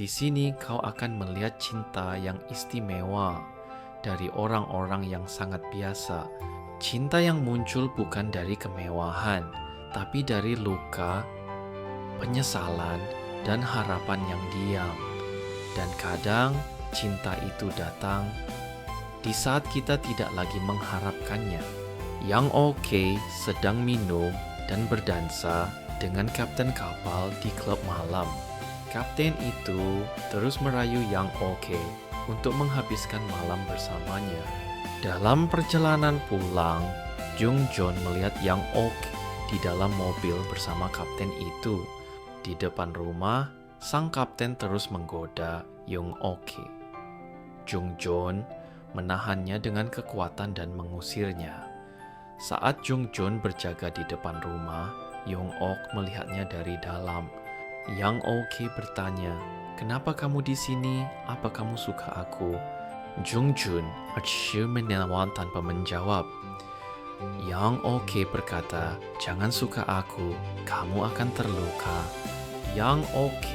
Di sini kau akan melihat cinta yang istimewa dari orang-orang yang sangat biasa. Cinta yang muncul bukan dari kemewahan, tapi dari luka, penyesalan, dan harapan yang diam. Dan kadang cinta itu datang di saat kita tidak lagi mengharapkannya. Yang Oke sedang minum dan berdansa dengan kapten kapal di klub malam. Kapten itu terus merayu Yang Oke untuk menghabiskan malam bersamanya. Dalam perjalanan pulang, Jung Joon melihat Yang Ok di dalam mobil bersama kapten itu. Di depan rumah, sang kapten terus menggoda Young Ok. Jung Joon menahannya dengan kekuatan dan mengusirnya. Saat Jung Joon berjaga di depan rumah, Young Ok melihatnya dari dalam. Yang Ok bertanya, "Kenapa kamu di sini? Apa kamu suka aku?" Jung Joon menawan tanpa menjawab. Yang Ok berkata, "Jangan suka aku, kamu akan terluka." Yang Ok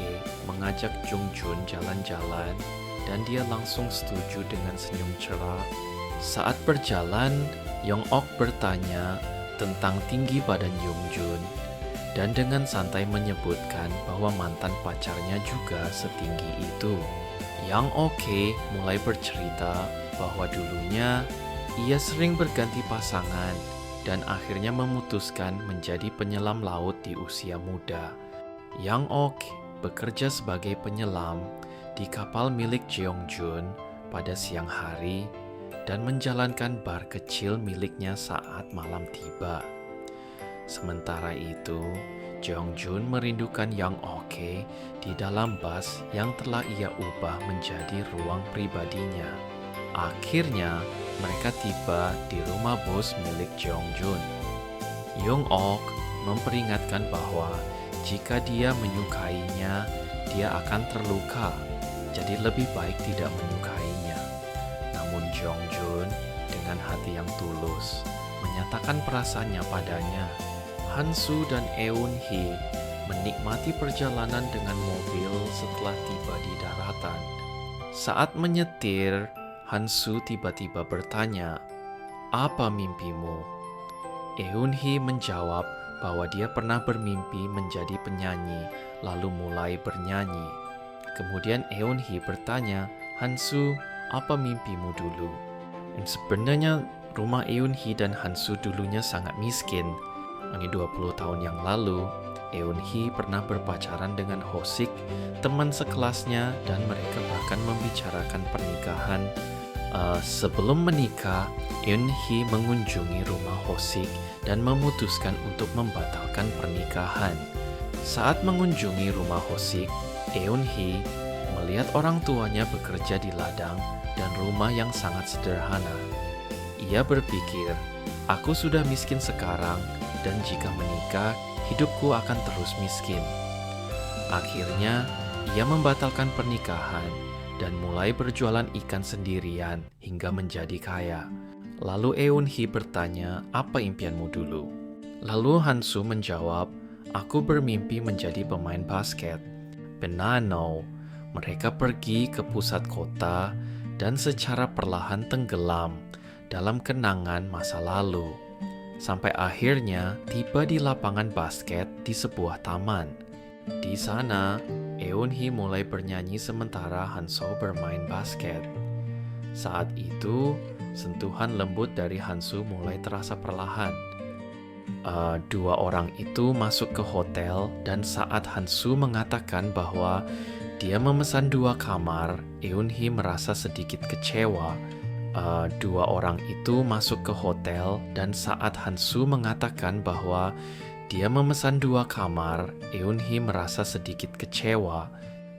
mengajak Jung Joon jalan-jalan dan dia langsung setuju dengan senyum cerah. Saat berjalan, Young Ok bertanya tentang tinggi badan Jung Joon dan dengan santai menyebutkan bahwa mantan pacarnya juga setinggi itu. Yang Ok mulai bercerita bahwa dulunya ia sering berganti pasangan dan akhirnya memutuskan menjadi penyelam laut di usia muda. Yang Ok bekerja sebagai penyelam di kapal milik Jeong Joon pada siang hari dan menjalankan bar kecil miliknya saat malam tiba. Sementara itu, Jeong Joon merindukan Yang Ok di dalam bus yang telah ia ubah menjadi ruang pribadinya. Akhirnya, mereka tiba di rumah bos milik Jeong Joon. Young Ok memperingatkan bahwa jika dia menyukainya, dia akan terluka, jadi lebih baik tidak menyukainya. Namun Jeong Joon dengan hati yang tulus menyatakan perasaannya padanya. Han-soo dan Eun-hee menikmati perjalanan dengan mobil setelah tiba di daratan. Saat menyetir, Han-soo tiba-tiba bertanya, "Apa mimpimu?" Eun-hee menjawab bahwa dia pernah bermimpi menjadi penyanyi, lalu mulai bernyanyi. Kemudian Eun-hee bertanya, "Han-soo, apa mimpimu dulu?" Dan sebenarnya rumah Eun-hee dan Han-soo dulunya sangat miskin. Ini 20 tahun yang lalu, Eun-hee pernah berpacaran dengan Ho-sik, teman sekelasnya, dan mereka bahkan membicarakan pernikahan. Sebelum menikah, Eun-hee mengunjungi rumah Ho-sik dan memutuskan untuk membatalkan pernikahan. Saat mengunjungi rumah Ho-sik, Eun-hee melihat orang tuanya bekerja di ladang dan rumah yang sangat sederhana. Ia berpikir, "Aku sudah miskin sekarang, dan jika menikah, hidupku akan terus miskin." Akhirnya, ia membatalkan pernikahan dan mulai berjualan ikan sendirian hingga menjadi kaya. Lalu Eun-hee bertanya, "Apa impianmu dulu?" Lalu Han-soo menjawab, "Aku bermimpi menjadi pemain basket." Benano, mereka pergi ke pusat kota dan secara perlahan tenggelam dalam kenangan masa lalu. Sampai akhirnya tiba di lapangan basket di sebuah taman. Di sana, Eun-hee mulai bernyanyi sementara Han-soo bermain basket. Saat itu, sentuhan lembut dari Han-soo mulai terasa perlahan. Dua orang itu masuk ke hotel dan saat Han-soo mengatakan bahwa dia memesan 2 kamar, Eun-hee merasa sedikit kecewa. Dua orang itu masuk ke hotel dan saat Han-soo mengatakan bahwa dia memesan 2 kamar, Eun-hee merasa sedikit kecewa.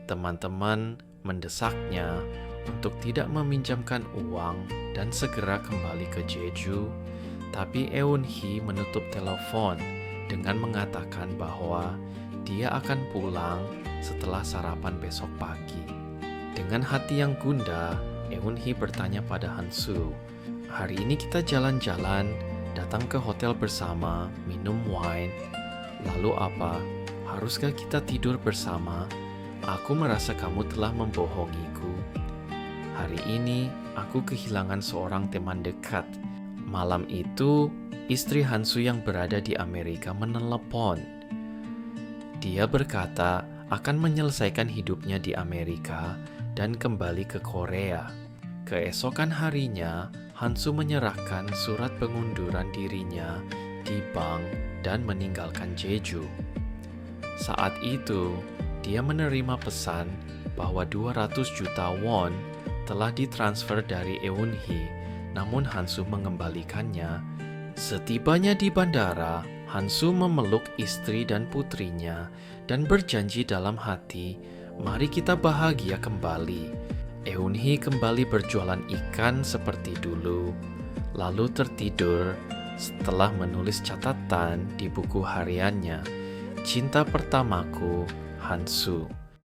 Teman-teman mendesaknya untuk tidak meminjamkan uang dan segera kembali ke Jeju. Tapi Eun-hee menutup telepon dengan mengatakan bahwa dia akan pulang setelah sarapan besok pagi. Dengan hati yang gundah, Eun-hee bertanya pada Han-soo, "Hari ini kita jalan-jalan, datang ke hotel bersama, minum wine. Lalu apa? Haruskah kita tidur bersama?" Aku merasa kamu telah membohongiku. Hari ini aku kehilangan seorang teman dekat. Malam itu, istri Hansu yang berada di Amerika menelepon. Dia berkata akan menyelesaikan hidupnya di Amerika dan kembali ke Korea. Keesokan harinya, Hansu menyerahkan surat pengunduran dirinya di bank dan meninggalkan Jeju. Saat itu, dia menerima pesan bahwa 200 juta won telah ditransfer dari Eunhee, namun Hansu mengembalikannya. Setibanya di bandara, Hansu memeluk istri dan putrinya dan berjanji dalam hati, "Mari kita bahagia kembali." Eunhee kembali berjualan ikan seperti dulu, lalu tertidur setelah menulis catatan di buku hariannya, "Cinta pertamaku, Hansu."